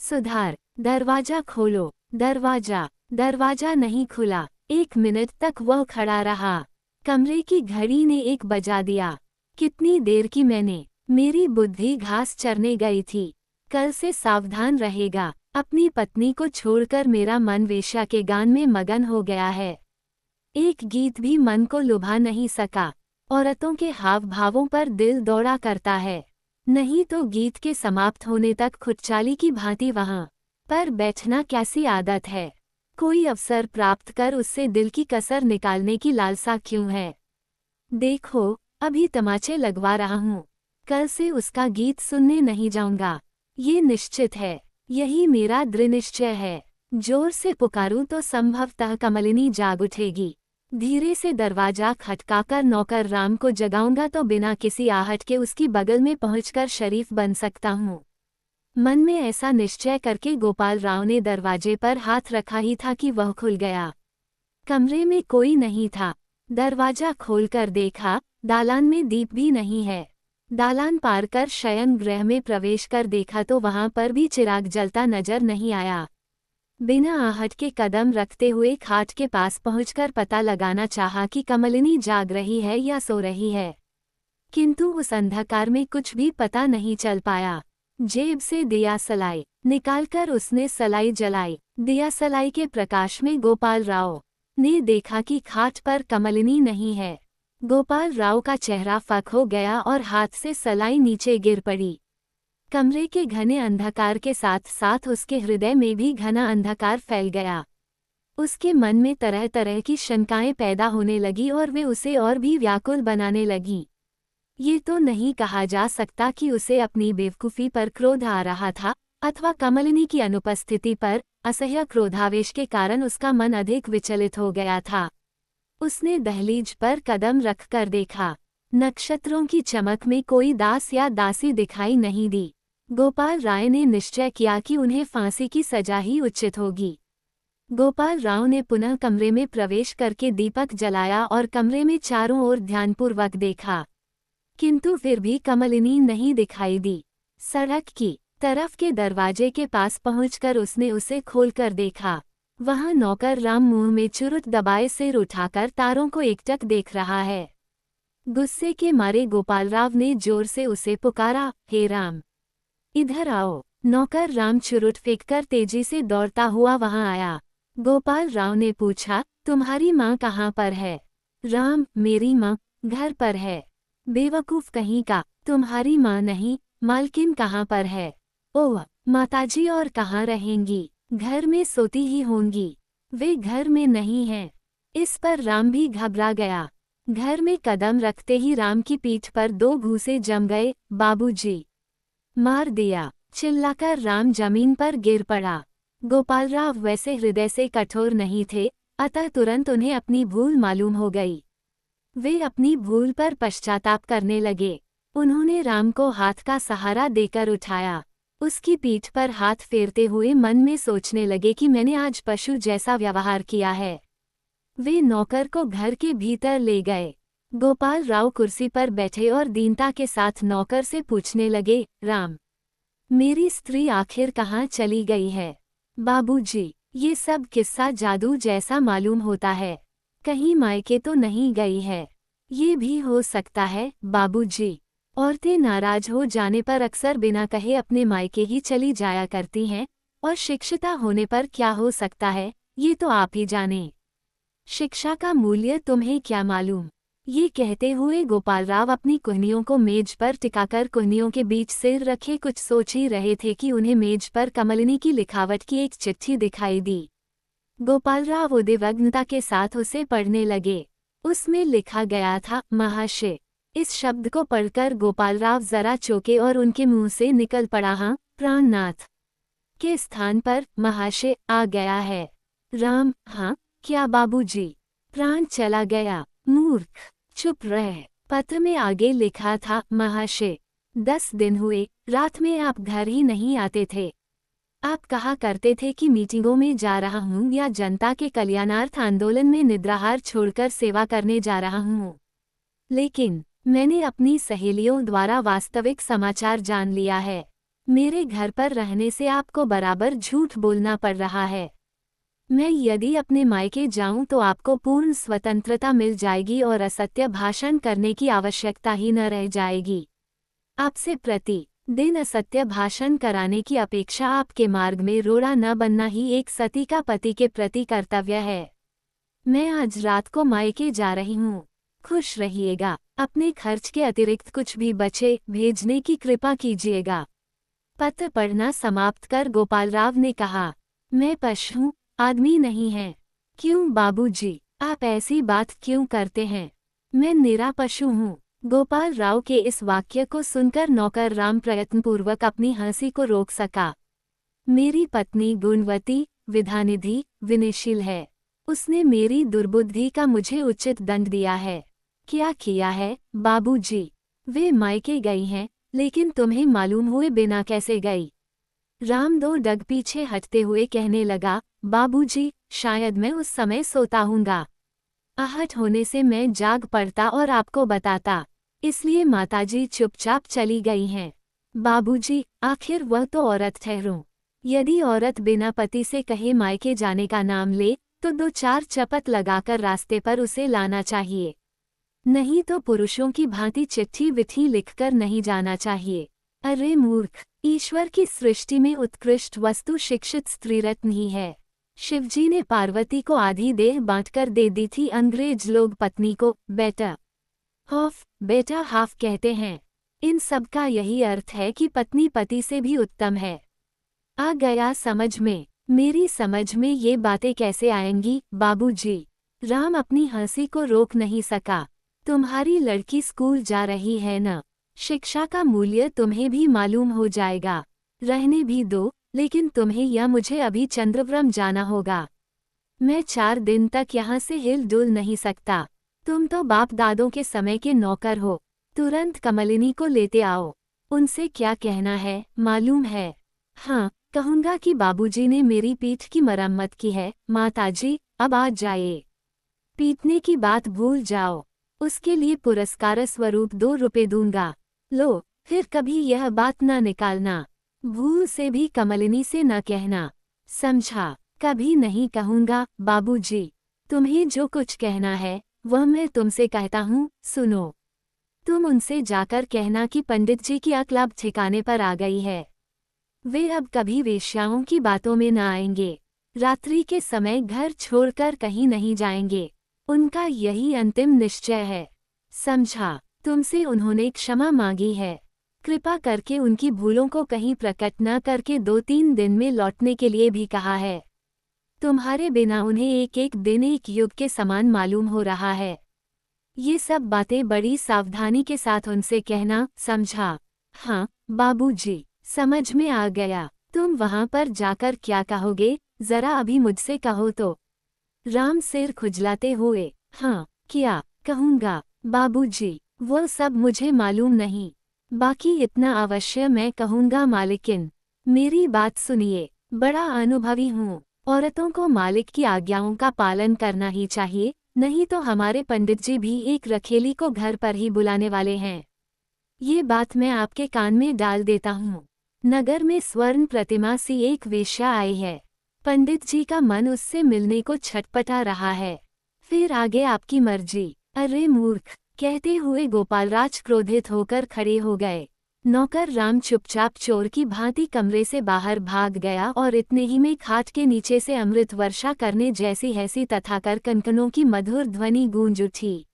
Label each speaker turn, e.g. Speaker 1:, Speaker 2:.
Speaker 1: सुधार, दरवाजा खोलो। दरवाजा दरवाजा नहीं खुला। 1 मिनट तक वह खड़ा रहा। कमरे की घड़ी ने 1 बजा दिया। कितनी देर की मैंने। मेरी बुद्धि घास चरने गई थी। कल से सावधान रहेगा। अपनी पत्नी को छोड़कर मेरा मन वेश्या के गान में मगन हो गया है। एक गीत भी मन को लुभा नहीं सका। औरतों के हाव भावों पर दिल दौड़ा करता है। नहीं तो गीत के समाप्त होने तक खुदचाली की भांति वहां पर बैठना कैसी आदत है। कोई अवसर प्राप्त कर उससे दिल की कसर निकालने की लालसा क्यों है। देखो, अभी तमाचे लगवा रहा हूँ। कल से उसका गीत सुनने नहीं जाऊंगा। ये निश्चित है। यही मेरा दृढ़ निश्चय है। जोर से पुकारूं तो संभवतः कमलिनी जाग उठेगी। धीरे से दरवाजा खटकाकर नौकर राम को जगाऊंगा तो बिना किसी आहट के उसकी बगल में पहुंचकर शरीफ बन सकता हूँ। मन में ऐसा निश्चय करके गोपाल राव ने दरवाजे पर हाथ रखा ही था कि वह खुल गया। कमरे में कोई नहीं था। दरवाजा खोलकर देखा, दालान में दीप भी नहीं है। दालान पार कर शयन गृह में प्रवेश कर देखा तो वहां पर भी चिराग जलता नजर नहीं आया। बिना आहट के कदम रखते हुए खाट के पास पहुंचकर पता लगाना चाहा कि कमलिनी जाग रही है या सो रही है, किंतु उस अंधकार में कुछ भी पता नहीं चल पाया। जेब से दिया सलाई निकालकर उसने सलाई जलाई। दिया सलाई के प्रकाश में गोपाल राव ने देखा कि खाट पर कमलिनी नहीं है। गोपाल राव का चेहरा फक हो गया और हाथ से सलाई नीचे गिर पड़ी। कमरे के घने अंधकार के साथ साथ उसके हृदय में भी घना अंधकार फैल गया। उसके मन में तरह तरह की शंकाएं पैदा होने लगी और वे उसे और भी व्याकुल बनाने लगी। ये तो नहीं कहा जा सकता कि उसे अपनी बेवकूफ़ी पर क्रोध आ रहा था अथवा कमलिनी की अनुपस्थिति पर असह्य क्रोधावेश के कारण उसका मन अधिक विचलित हो गया था। उसने दहलीज पर कदम रखकर देखा। नक्षत्रों की चमक में कोई दास या दासी दिखाई नहीं दी। गोपाल राय ने निश्चय किया कि उन्हें फांसी की सजा ही उचित होगी। गोपाल राव ने पुनः कमरे में प्रवेश करके दीपक जलाया और कमरे में चारों ओर ध्यानपूर्वक देखा, किंतु फिर भी कमलिनी नहीं दिखाई दी। सड़क की तरफ के दरवाजे के पास पहुंचकर उसने उसे खोलकर देखा। वहां नौकर राम मुंह में चुरुट दबाए सिर उठाकर तारों को एकटक देख रहा है। गुस्से के मारे गोपाल राव ने जोर से उसे पुकारा, हे राम, इधर आओ। नौकर राम चुरुट फेंककर तेजी से दौड़ता हुआ वहां आया। गोपाल राव ने पूछा, तुम्हारी माँ कहाँ पर है? राम, मेरी माँ घर पर है। बेवकूफ कहीं का, तुम्हारी माँ नहीं, मालकिन कहाँ पर है? ओह, माताजी और कहाँ रहेंगी? घर में सोती ही होंगी। वे घर में नहीं हैं। इस पर राम भी घबरा गया। घर में कदम रखते ही राम की पीठ पर 2 घूंसे जम गए। बाबूजी, मार दिया। चिल्लाकर राम जमीन पर गिर पड़ा। गोपाल राव वैसे हृदय से कठोर नहीं थे, अतः तुरंत उन्हें अपनी भूल मालूम हो गई। वे अपनी भूल पर पश्चाताप करने लगे। उन्होंने राम को हाथ का सहारा देकर उठाया। उसकी पीठ पर हाथ फेरते हुए मन में सोचने लगे कि मैंने आज पशु जैसा व्यवहार किया है। वे नौकर को घर के भीतर ले गए। गोपाल राव कुर्सी पर बैठे और दीनता के साथ नौकर से पूछने लगे, राम, मेरी स्त्री आखिर कहाँ चली गई है? बाबूजी, ये सब किस्सा जादू जैसा मालूम होता है। कहीं मायके तो नहीं गई है? ये भी हो सकता है बाबूजी। औरतें नाराज हो जाने पर अक्सर बिना कहे अपने मायके ही चली जाया करती हैं, और शिक्षिता होने पर क्या हो सकता है, ये तो आप ही जाने। शिक्षा का मूल्य तुम्हें क्या मालूम? ये कहते हुए गोपाल राव अपनी कुहनियों को मेज पर टिकाकर कुहनियों के बीच सिर रखे कुछ सोच ही रहे थे कि उन्हें मेज पर कमलिनी की लिखावट की एक चिट्ठी दिखाई दी। गोपाल राव उद्विग्नता के साथ उसे पढ़ने लगे। उसमें लिखा गया था, महाशय। इस शब्द को पढ़कर गोपाल राव जरा चौंके और उनके मुंह से निकल पड़ा, हाँ, प्राणनाथ के स्थान पर महाशय आ गया है। राम, हाँ क्या बाबूजी? प्राण चला गया। मूर्ख, चुप रह। पत्र में आगे लिखा था, महाशय, 10 दिन हुए, रात में आप घर ही नहीं आते थे। आप कहा करते थे कि मीटिंगों में जा रहा हूँ या जनता के कल्याणार्थ आंदोलन में निद्राहार छोड़कर सेवा करने जा रहा हूँ। लेकिन मैंने अपनी सहेलियों द्वारा वास्तविक समाचार जान लिया है। मेरे घर पर रहने से आपको बराबर झूठ बोलना पड़ रहा है। मैं यदि अपने मायके जाऊं तो आपको पूर्ण स्वतंत्रता मिल जाएगी और असत्य भाषण करने की आवश्यकता ही न रह जाएगी। आपसे प्रति दिन असत्य भाषण कराने की अपेक्षा आपके मार्ग में रोड़ा न बनना ही एक सती का पति के प्रति कर्तव्य है। मैं आज रात को मायके जा रही हूँ। खुश रहिएगा। अपने खर्च के अतिरिक्त कुछ भी बचे भेजने की कृपा कीजिएगा। पत्र पढ़ना समाप्त कर गोपालराव ने कहा, मैं पशु हूँ, आदमी नहीं है। क्यों बाबूजी, आप ऐसी बात क्यों करते हैं? मैं निरा पशु हूँ। गोपाल राव के इस वाक्य को सुनकर नौकर राम प्रयत्नपूर्वक अपनी हंसी को रोक सका। मेरी पत्नी गुणवती, विधानिधि, विनयशील है। उसने मेरी दुर्बुद्धि का मुझे उचित दंड दिया है। क्या किया है बाबूजी? वे मायके गई हैं, लेकिन तुम्हें मालूम हुए बिना कैसे गई? राम दो डग पीछे हटते हुए कहने लगा, बाबूजी, शायद मैं उस समय सोता हूँगा। आहट होने से मैं जाग पड़ता और आपको बताता, इसलिए माताजी चुपचाप चली गई हैं। बाबूजी, आखिर वह तो औरत ठहरूं। यदि औरत बिना पति से कहे मायके जाने का नाम ले, तो दो चार चपत लगाकर रास्ते पर उसे लाना चाहिए। नहीं तो पुरुषों की भांति चिट्ठी विठी लिखकर नहीं जाना चाहिए। अरे मूर्ख, ईश्वर की सृष्टि में उत्कृष्ट वस्तु शिक्षित स्त्रीरत्न ही है। शिवजी ने पार्वती को आधी देह बांटकर दे दी थी, अंग्रेज लोग पत्नी को बेटा हाफ कहते हैं। इन सब का यही अर्थ है कि पत्नी पति से भी उत्तम है। आ गया समझ में? मेरी समझ में ये बातें कैसे आएंगी बाबूजी? राम अपनी हंसी को रोक नहीं सका। तुम्हारी लड़की स्कूल जा रही है न? शिक्षा का मूल्य तुम्हें भी मालूम हो जाएगा। रहने भी दो, लेकिन तुम्हें या मुझे अभी चंद्रवरम जाना होगा। मैं 4 दिन तक यहाँ से हिल डुल नहीं सकता। तुम तो बाप दादों के समय के नौकर हो। तुरंत कमलिनी को लेते आओ। उनसे क्या कहना है मालूम है? हाँ, कहूँगा कि बाबूजी ने मेरी पीठ की मरम्मत की है। माताजी, अब आ जाइए। पीटने की बात भूल जाओ। उसके लिए पुरस्कार स्वरूप 2 रुपए दूंगा। लो, फिर कभी यह बात न निकालना। भूल से भी कमलिनी से न कहना, समझा? कभी नहीं कहूँगा बाबूजी। तुम्हें जो कुछ कहना है वह मैं तुमसे कहता हूँ, सुनो। तुम उनसे जाकर कहना कि पंडित जी की अक्ल अब ठिकाने पर आ गई है। वे अब कभी वेश्याओं की बातों में न आएंगे। रात्रि के समय घर छोड़कर कहीं नहीं जाएंगे। उनका यही अंतिम निश्चय है। समझा? तुमसे उन्होंने क्षमा मांगी है। कृपा करके उनकी भूलों को कहीं प्रकट न करके 2-3 दिन में लौटने के लिए भी कहा है। तुम्हारे बिना उन्हें एक एक दिन एक युग के समान मालूम हो रहा है। ये सब बातें बड़ी सावधानी के साथ उनसे कहना, समझा? हाँ बाबूजी, समझ में आ गया। तुम वहां पर जाकर क्या कहोगे, जरा अभी मुझसे कहो तो। राम सिर खुजलाते हुए, हाँ, क्या कहूँगा बाबूजी, वो सब मुझे मालूम नहीं। बाकी इतना अवश्य मैं कहूँगा मालिकिन, मेरी बात सुनिए। बड़ा अनुभवी हूँ। औरतों को मालिक की आज्ञाओं का पालन करना ही चाहिए, नहीं तो हमारे पंडित जी भी एक रखेली को घर पर ही बुलाने वाले हैं। ये बात मैं आपके कान में डाल देता हूँ। नगर में स्वर्ण प्रतिमा सी एक वेश्या आई है। पंडित जी का मन उससे मिलने को छटपटा रहा है। फिर आगे आपकी मर्जी। अरे मूर्ख, कहते हुए गोपालराज क्रोधित होकर खड़े हो गए। नौकर राम चुपचाप चोर की भांति कमरे से बाहर भाग गया और इतने ही में खाट के नीचे से अमृत वर्षा करने जैसी हैसी तथाकर कनकनों की मधुर ध्वनि गूंज उठी।